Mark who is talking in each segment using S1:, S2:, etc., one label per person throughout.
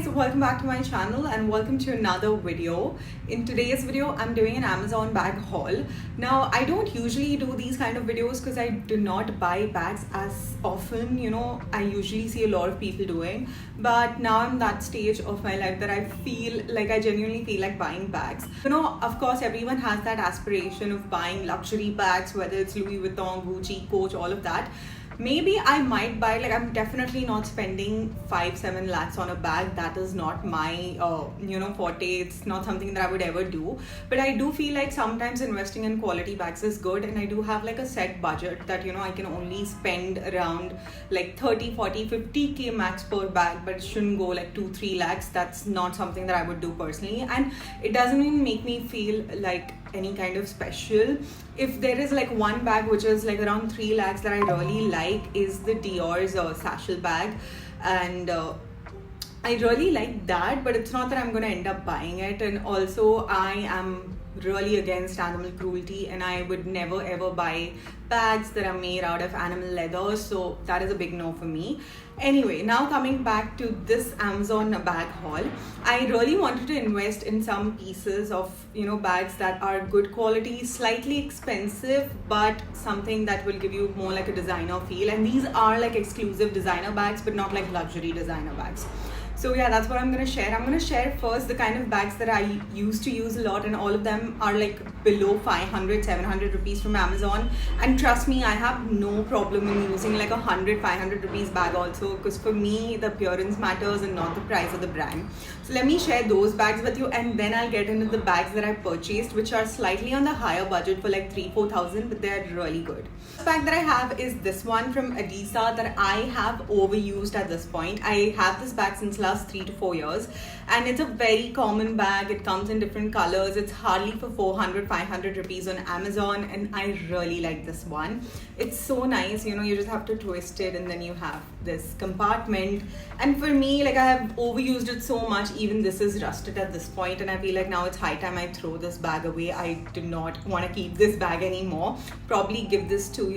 S1: guys, welcome back to my channel and welcome to another video. In today's video, I'm doing an Amazon bag haul. Now, I don't usually do these kind of videos because I do not buy bags as often, I usually see a lot of people doing. But now I'm that stage of my life that I genuinely feel like buying bags. Of course, everyone has that aspiration of buying luxury bags, whether it's Louis Vuitton, Gucci, Coach, all of that. Maybe I might buy, I'm definitely not spending 5-7 lakhs on a bag. That is not my forte. It's not something that I would ever do, but I do feel like sometimes investing in quality bags is good, and I do have like a set budget that I can only spend around like 30, 40, 50k max per bag, but it shouldn't go like 2-3 lakhs. That's not something that I would do personally, and it doesn't even make me feel like any kind of special. If there is like one bag which is like around 3 lakhs that I really like, is the Dior's satchel bag, and I really like that, but it's not that I'm gonna end up buying it. And also I am really against animal cruelty, and I would never ever buy bags that are made out of animal leather, so that is a big no for me. Anyway, now coming back to this Amazon bag haul, I really wanted to invest in some pieces of bags that are good quality, slightly expensive, but something that will give you more like a designer feel. And these are like exclusive designer bags, but not like luxury designer bags. So yeah, that's what I'm going to share. I'm going to share first the kind of bags that I used to use a lot, and all of them are like below 500-700 rupees from Amazon. And trust me, I have no problem in using like 100-500 rupees bag also, because for me the appearance matters and not the price of the brand. So let me share those bags with you, and then I'll get into the bags that I purchased, which are slightly on the higher budget for like 3,000-4,000, but they're really good. The bag that I have is this one from Adisa that I have overused at this point. I have this bag since last 3 to 4 years, and it's a very common bag. It comes in different colors. It's hardly for 400-500 rupees on Amazon, and I really like this one. It's so nice, you just have to twist it, and then you have this compartment. And for me, like, I have overused it so much, even this is rusted at this point, and I feel like now it's high time I throw this bag away. I do not want to keep this bag anymore. Probably give this to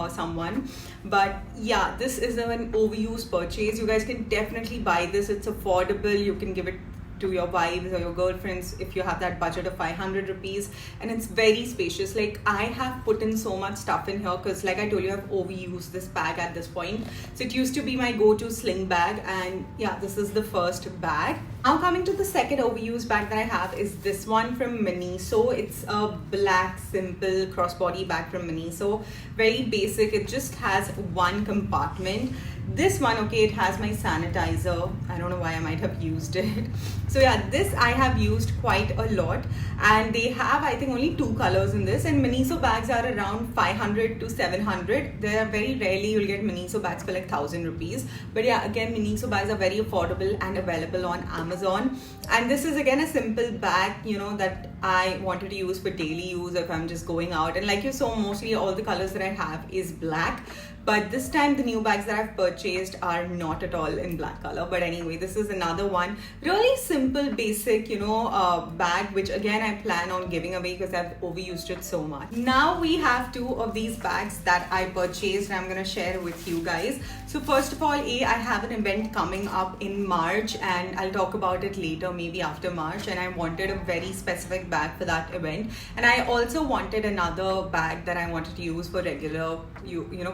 S1: someone. But yeah, this is an overused purchase. You guys can definitely buy this. It's affordable. You can give it to your wives or your girlfriends if you have that budget of 500 rupees, and it's very spacious. Like, I have put in so much stuff in here because, like I told you, I've overused this bag at this point. So it used to be my go-to sling bag, and yeah, this is the first bag. Now coming to the second overused bag that I have is this one from Miniso. It's a black simple crossbody bag from Miniso. Very basic. It just has one compartment. This one, okay, it has my sanitizer. I don't know why I might have used it. So yeah, this I have used quite a lot, and they have, I think, only 2 colors in this. And Miniso bags are around 500 to 700. There are very rarely you'll get Miniso bags for like 1,000 rupees. But yeah, again, Miniso bags are very affordable and available on Amazon. And this is again a simple bag, that I wanted to use for daily use if I'm just going out. And like you saw, mostly all the colors that I have is black. But this time the new bags that I've purchased are not at all in black color. But anyway, this is another one. Really simple, basic, bag, which again I plan on giving away because I've overused it so much. Now we have 2 of these bags that I purchased, and I'm going to share with you guys. So first of all, I have an event coming up in March, and I'll talk about it later, maybe after March. And I wanted a very specific bag for that event. And I also wanted another bag that I wanted to use for regular,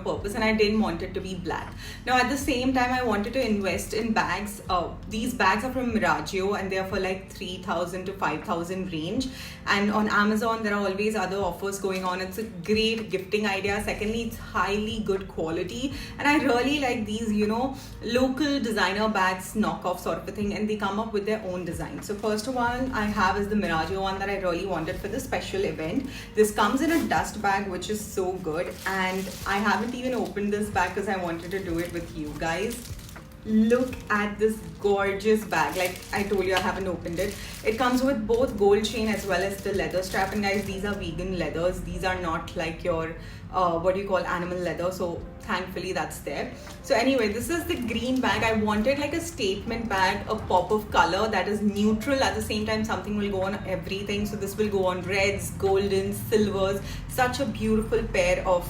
S1: purpose. And I didn't want it to be black. Now at the same time, I wanted to invest in bags. These bags are from Miragio, and they're for like 3,000 to 5,000 range. And on Amazon, there are always other offers going on. It's a great gifting idea. Secondly, it's highly good quality, and I really like these, local designer bags, knockoff sort of a thing, and they come up with their own design. So first one I have is the Miragio one that I really wanted for the special event. This comes in a dust bag, which is so good, and I haven't even opened this bag because I wanted to do it with you guys. Look at this gorgeous bag. Like I told you, I haven't opened it. It comes with both gold chain as well as the leather strap, and guys, these are vegan leathers. These are not like your what do you call, animal leather. So thankfully that's there. So anyway, this is the green bag. I wanted like a statement bag, a pop of color that is neutral, at the same time something will go on everything. So this will go on reds, goldens, silvers. Such a beautiful pair of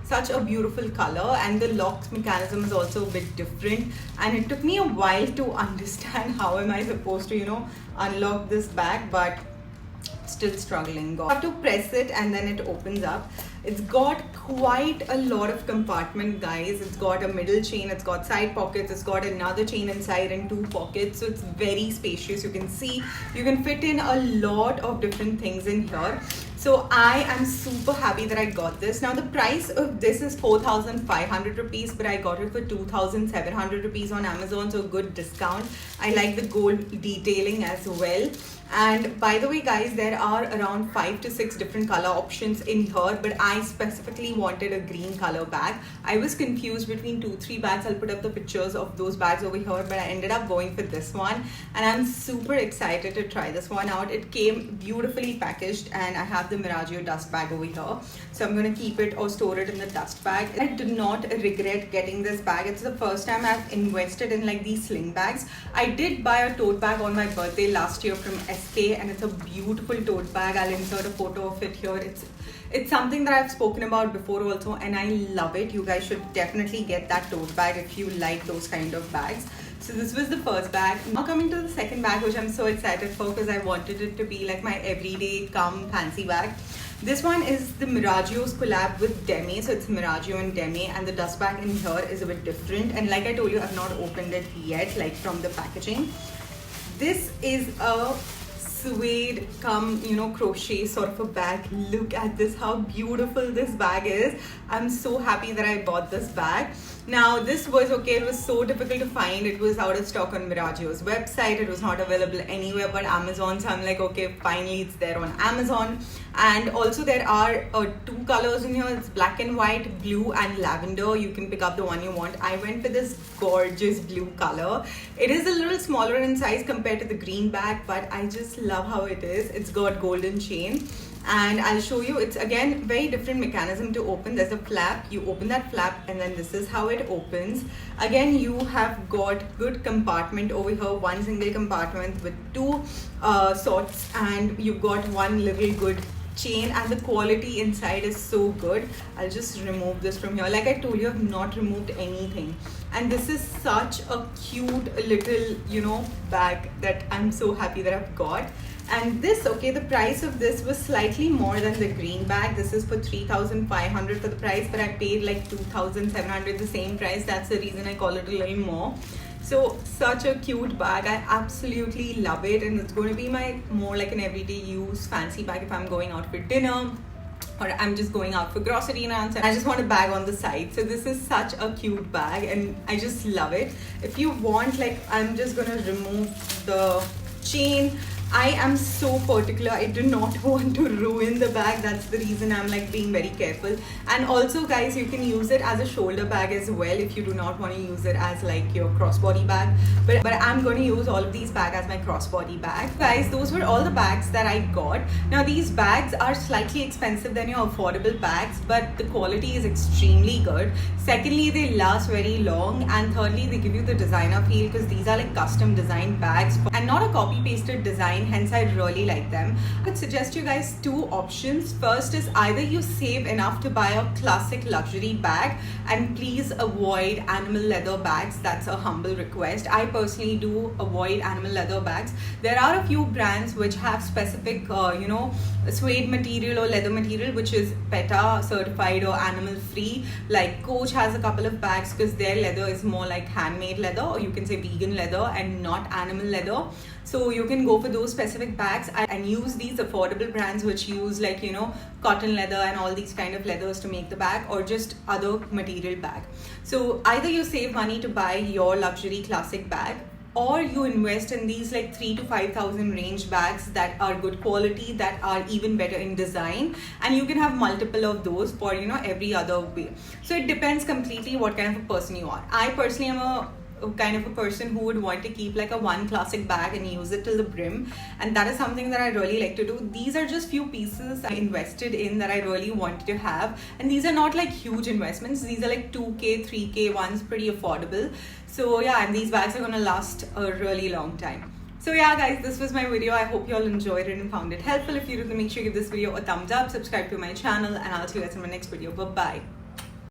S1: such a beautiful color, and the lock mechanism is also a bit different, and it took me a while to understand how am I supposed to unlock this bag, but still struggling. You have to press it and then it opens up. It's got quite a lot of compartment, guys. It's got a middle chain, it's got side pockets, it's got another chain inside and 2 pockets. So it's very spacious. You can see you can fit in a lot of different things in here. So I am super happy that I got this. Now the price of this is 4,500 rupees, but I got it for 2,700 rupees on Amazon, so good discount. I like the gold detailing as well. And by the way, guys, there are around 5 to 6 different color options in here, but I specifically wanted a green color bag. I was confused between 2-3 bags. I'll put up the pictures of those bags over here, but I ended up going for this one, and I'm super excited to try this one out. It came beautifully packaged, and I have the Miragio dust bag over here, so I'm going to keep it or store it in the dust bag. I did not regret getting this bag. It's the first time I've invested in like these sling bags. I did buy a tote bag on my birthday last year from SK, and it's a beautiful tote bag. I'll insert a photo of it here. It's something that I've spoken about before also, and I love it. You guys should definitely get that tote bag if you like those kind of bags. So this was the first bag. Now coming to the second bag, which I'm so excited for because I wanted it to be like my everyday come fancy bag. This one is the Miragio's collab with Demi. So it's Miragio and Demi, and the dust bag in here is a bit different. And like I told you, I've not opened it yet, like from the packaging. This is a suede crochet sort of a bag. Look at this, how beautiful this bag is. I'm so happy that I bought this bag. Now this was okay, it was so difficult to find. It was out of stock on Miragio's website. It was not available anywhere but Amazon. So I'm like, okay, finally it's there on Amazon. And also there are 2 colors in here. It's black and white, blue and lavender. You can pick up the one you want. I went for this gorgeous blue color. It is a little smaller in size compared to the green bag, but I just love how it is. It's got golden chain. And I'll show you, it's again very different mechanism to open. There's a flap, you open that flap and then this is how it opens. Again, you have got good compartment over here, one single compartment with 2 sorts, and you've got one little good chain, and the quality inside is so good. I'll just remove this from here. Like I told you, I've not removed anything, and this is such a cute little bag that I'm so happy that I've got. And this, okay, the price of this was slightly more than the green bag. This is for 3,500 for the price, but I paid like 2,700, the same price. That's the reason I call it a little more. So such a cute bag. I absolutely love it, and it's going to be my more like an everyday use fancy bag if I'm going out for dinner or I'm just going out for grocery runs and I just want a bag on the side. So this is such a cute bag and I just love it. If you want, like, I'm just gonna remove the chain. I am so particular. I do not want to ruin the bag. That's the reason I'm like being very careful. And also, guys, you can use it as a shoulder bag as well if you do not want to use it as like your crossbody bag. But I'm going to use all of these bags as my crossbody bag. Guys, those were all the bags that I got. Now, these bags are slightly expensive than your affordable bags, but the quality is extremely good. Secondly, they last very long. And thirdly, they give you the designer feel because these are like custom designed bags and not a copy pasted design. Hence I really like them. I would suggest you guys 2 options. First is either you save enough to buy a classic luxury bag, and please avoid animal leather bags. That's a humble request. I personally do avoid animal leather bags. There are a few brands which have specific suede material or leather material which is PETA certified or animal free. Like Coach has a couple of bags because their leather is more like handmade leather, or you can say vegan leather and not animal leather. So you can go for those specific bags and use these affordable brands which use like cotton leather and all these kind of leathers to make the bag, or just other material bag. So either you save money to buy your luxury classic bag, or you invest in these like 3,000 to 5,000 range bags that are good quality, that are even better in design, and you can have multiple of those for every other way. So it depends completely what kind of a person you are. I personally am a kind of a person who would want to keep like a one classic bag and use it till the brim, and that is something that I really like to do. These are just few pieces I invested in that I really wanted to have, and these are not like huge investments. These are like 2K 3K ones, pretty affordable. So yeah, and these bags are gonna last a really long time. So yeah guys, this was my video. I hope you all enjoyed it and found it helpful. If you did, then make sure you give this video a thumbs up, subscribe to my channel, and I'll see you guys in my next video. Bye bye.